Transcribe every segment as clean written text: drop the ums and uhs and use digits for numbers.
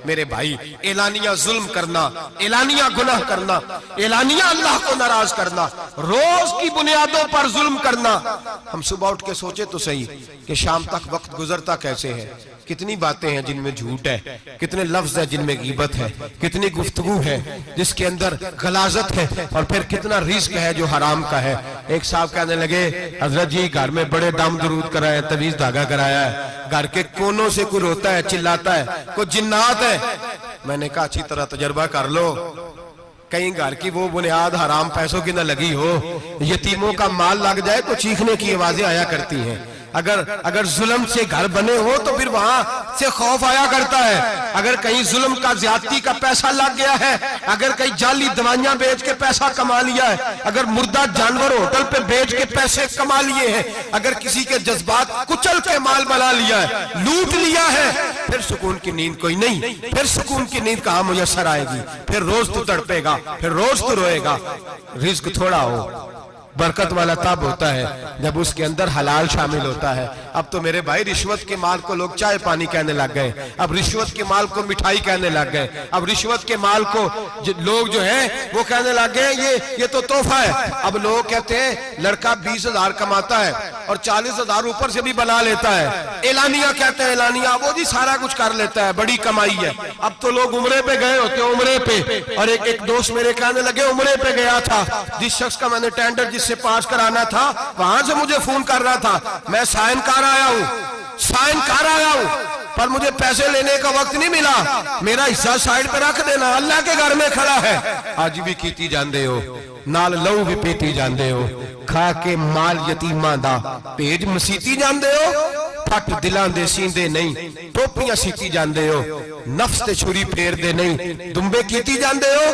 मेरे भाई, एलानिया जुल्म करना, एलानिया गुनाह करना, एलानिया अल्लाह को नाराज करना, रोज की बुनियादों पर जुल्म करना। हम सुबह उठ के सोचे तो सही कि शाम तक वक्त गुजरता कैसे है। कितनी बातें हैं जिनमें झूठ है, कितने लफ्ज है जिनमें गीबत है, कितनी गुफ्तगू है जिसके अंदर गलाजत है, और फिर कितना रिस्क है जो हराम का है। एक साहब कहने लगे, हजरत जी घर में बड़े दम दरूद कराए, तवीज धागा कराया है, घर के कोनों से कोई रोता है, चिल्लाता है, कोई जिन्नात है। मैंने कहा अच्छी तरह तजर्बा कर लो, कहीं घर की वो बुनियाद हराम पैसों की न लगी हो, यतीमों का माल लग जाए तो चीखने की आवाजें आया करती हैं। अगर जुल्म से घर बने हो तो फिर वहां से खौफ आया करता है। अगर कहीं जुल्म का ज्यादती का पैसा लग गया है, अगर कहीं जाली दवाइयां बेच के पैसा कमा लिया है, अगर मुर्दा जानवर होटल पे बेच के पैसे कमा लिए हैं, अगर किसी के जज्बात कुचल के माल बना लिया है, लूट लिया है, फिर सुकून की नींद कोई नहीं। फिर सुकून की नींद कहां मुयस्सर आएगी? फिर रोज तू तड़पेगा, फिर रोज तू रोएगा। रिज्क थोड़ा हो, बरकत वाला तब होता है जब उसके अंदर हलाल शामिल होता है। अब तो मेरे भाई रिश्वत के माल को लोग चाय पानी कहने लग गए, अब रिश्वत के माल को मिठाई कहने लग गए, अब रिश्वत के माल को लोग जो है वो कहने लग गए ये तो तोहफा है। अब लोग कहते हैं लड़का 20,000 कमाता है और 40,000 ऊपर से भी बना लेता है, एलानिया कहते हैं, एलानिया वो जी सारा कुछ कर लेता है, बड़ी कमाई है। अब तो लोग उम्रे पे गए होते हैं, उम्रे पे, और एक दोस्त मेरे कहने लगे उम्रे पे गया था, जिस शख्स का मैंने टेंडर से पास कराना था वहां से मुझे फोन कर रहा था, मैं साइन कर आया हूं, पर मुझे पैसे लेने का वक्त नहीं मिला, मेरा हिस्सा साइड पे रख देना, अल्लाह के घर में खड़ा है। आज भी कीती जांदे हो, नाल लहू भी पीती जांदे हो, खा के माल यतीमां दा भेज मसीती जांदे हो, फट दिलां दे सींदे नहीं, टोपियां सीती जांदे हो, नफ्स ते छुरी फेरदे नहीं, दुंबे कीती जांदे हो,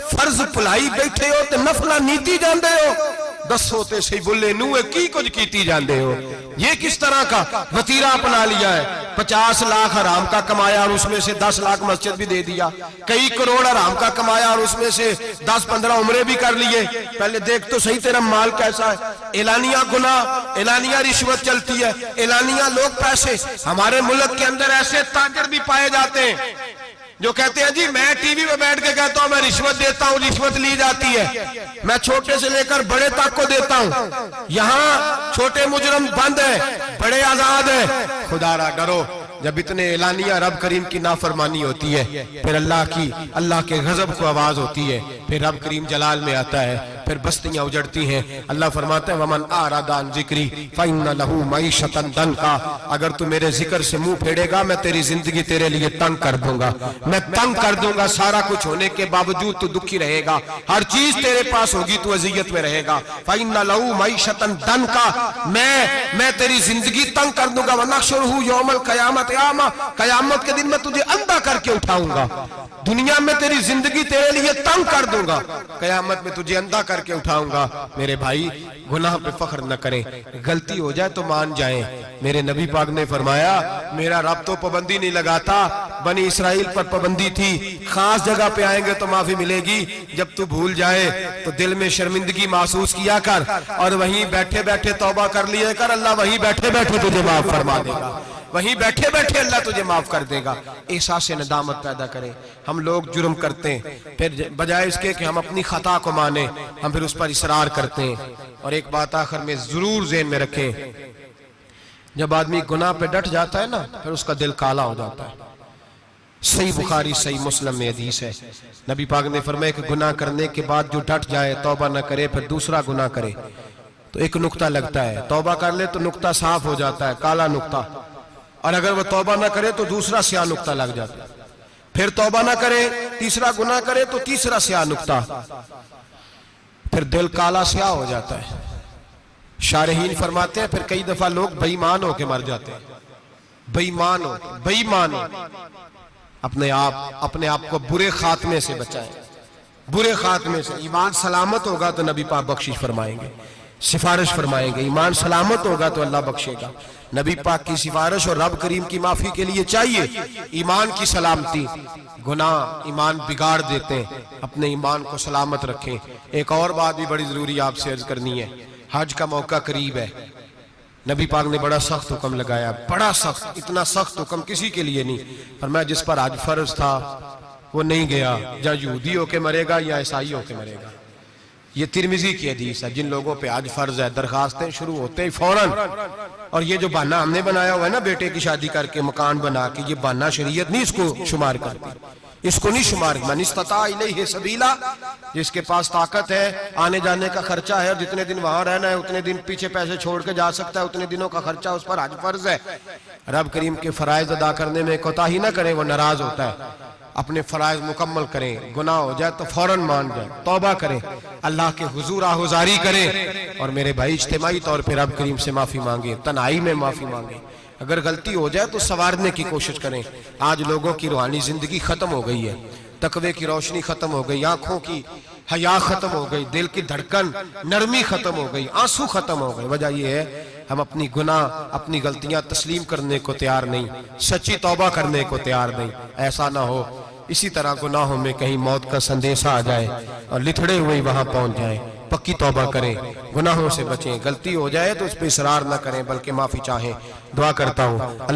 फर्ज भुलाई बैठे हो ते नफला नीती जांदे हो। दसो ते सही बोले नूहे की कुछ कीती जांदे हो। ये किस तरह का वतीरा अपना लिया है? 50 लाख हराम का कमाया और उसमें से 10 लाख मस्जिद भी दे दिया, कई करोड़ हराम का कमाया और उसमें से 10-15 उम्रे भी कर लिए। पहले देख तो सही तेरा माल कैसा है। एलानिया गुनाह, एलानिया रिश्वत चलती है, एलानिया लोग पैसे। हमारे मुल्क के अंदर ऐसे ताजर भी पाए जाते हैं जो कहते हैं जी मैं टीवी में बैठ के कहता हूं मैं रिश्वत देता हूं, रिश्वत ली जाती है, मैं छोटे से लेकर बड़े तक को देता हूं। यहाँ छोटे मुजरम बंद है, बड़े आजाद है। खुदारा डरो, जब इतने एलानिया रब करीम की नाफरमानी होती है, फिर अल्लाह के गजब को आवाज होती है, फिर रब करीम जलाल में आता है, फिर बस्तियां उजड़ती हैं। अल्लाह फरमाता है वमन आरादा अन जिक्री फइन्ना लहू मईशतन दंका, अगर तू मेरे जिक्र से मुंह फेरेगा मैं तेरी जिंदगी तेरे लिए तंग कर दूंगा, मैं तंग कर दूंगा। सारा कुछ होने के बावजूद तू दुखी रहेगा, हर चीज तेरे पास होगी, तू अजियत में रहेगा। फइन्ना लहू मईशतन दंका, मैं तेरी जिंदगी तंग कर दूंगा। वनहशुरहू यौमल क़यामत आमा, कयामत के दिन मैं तुझे अंधा करके उठाऊंगा। दुनिया में तेरी जिंदगी तेरे लिए तंग कर दूंगा, कयामत में तुझे अंधा करके उठाऊंगा। मेरे भाई गुनाह पे फख्र न करें, गलती हो जाए तो मान जाएं। मेरे नबी पाक ने फरमाया मेरा रब तो पाबंदी नहीं लगाता, बनी इसराइल पर पाबंदी थी, खास जगह पे आएंगे तो माफी मिलेगी। जब तू भूल जाए तो दिल में शर्मिंदगी महसूस किया कर और वहीं बैठे बैठे तौबा कर लिया कर, अल्लाह वहीं बैठे बैठे तुझे माफ फरमा देगा, वहीं बैठे बैठे अल्लाह तुझे माफ कर देगा। एहसास नदामत पैदा करें। हम लोग जुर्म करते हैं, फिर बजाय इसके कि हम अपनी खता को माने हम फिर उस पर इसरार करते हैं। और एक बात आखिर में जरूर ज़हन में रखें, जब आदमी गुनाह पे डट जाता है ना फिर उसका दिल काला हो जाता है। सही बुखारी सही मुस्लिम में हदीस है, नबी पाक ने फरमाया कि गुनाह करने के बाद जो डट जाए, तौबा न करे, फिर दूसरा गुनाह करे तो एक नुक्ता लगता है, तौबा कर ले तो नुक्ता साफ हो जाता है, काला नुक्ता, और अगर वह तौबा ना करे तो दूसरा स्याह नुक्ता लग जाता है, फिर तौबा ना करे, तीसरा गुनाह करे तो तीसरा स्याह नुक्ता, फिर दिल काला स्याह हो जाता है। शारहीन फरमाते हैं फिर कई दफा लोग बेईमान होके मर जाते हैं, बेईमान हो। अपने आप को बुरे खात्मे से बचाएं, बुरे खात्मे से। ईमान सलामत होगा तो नबी पाक बख्शिश फरमाएंगे, सिफारिश फरमाएंगे। ईमान सलामत होगा तो अल्लाह बख्शेगा। नबी पाक की सिफारिश और रब करीम की माफी के लिए चाहिए ईमान की सलामती। गुनाह ईमान बिगाड़ देते हैं, अपने ईमान को सलामत रखें। एक और बात भी बड़ी जरूरी आपसे अर्ज करनी है, हज का मौका करीब है, नबी पाक ने बड़ा सख्त हुक्म लगाया, बड़ा सख्त, इतना सख्त हुक्म किसी के लिए नहीं। और मैं जिस पर आज फर्ज था वो नहीं गया, या यहूदी होके मरेगा या ईसाई होके मरेगा। ये तिरमिजी की हदीस है। जिन लोगों पे आज फर्ज है, दरखास्तें शुरू होते ही फौरन, और ये जो बहाना हमने बनाया हुआ है ना, बेटे की शादी करके मकान बना के, ये बहाना शरीयत नहीं इसको शुमार करती, इसको नहीं शुमार। मन इस्तता इलैहि सबीला, जिसके पास ताकत है, आने जाने का खर्चा है, और जितने दिन वहां रहना है उतने दिन पीछे पैसे छोड़ के जा सकता है, उतने दिनों का खर्चा उस पर हज फर्ज है। रब करीम के फराइज अदा करने में कोताही ना करें, वो नाराज होता है। अपने फराइज मुकम्मल करें, गुनाह हो जाए तो फौरन मान जाए, तौबा करें, अल्लाह के हुजूर आहुजारी करें, और मेरे भाई इज्तिमाई तौर पर रब करीम से माफी मांगे, तन्हाई में माफी मांगे। अगर गलती हो जाए तो संवारने की कोशिश करें। आज लोगों की रूहानी जिंदगी खत्म हो गई है, तकवे की रोशनी खत्म हो गई, आंखों की हया खत्म हो गई, दिल की धड़कन नरमी खत्म हो गई, आंसू खत्म हो गए। वजह यह है हम अपनी गुनाह, अपनी गलतियां तस्लीम करने को तैयार नहीं, सच्ची तौबा करने को तैयार नहीं। ऐसा ना हो इसी तरह गुनाहों में कहीं मौत का संदेशा आ जाए और लिथड़े हुए वहां पहुंच जाए। पक्की तौबा करें, गुनाहों से बचें, गलती हो जाए तो उस पर इसरार ना करें बल्कि माफी चाहें। दुआ करता हूँ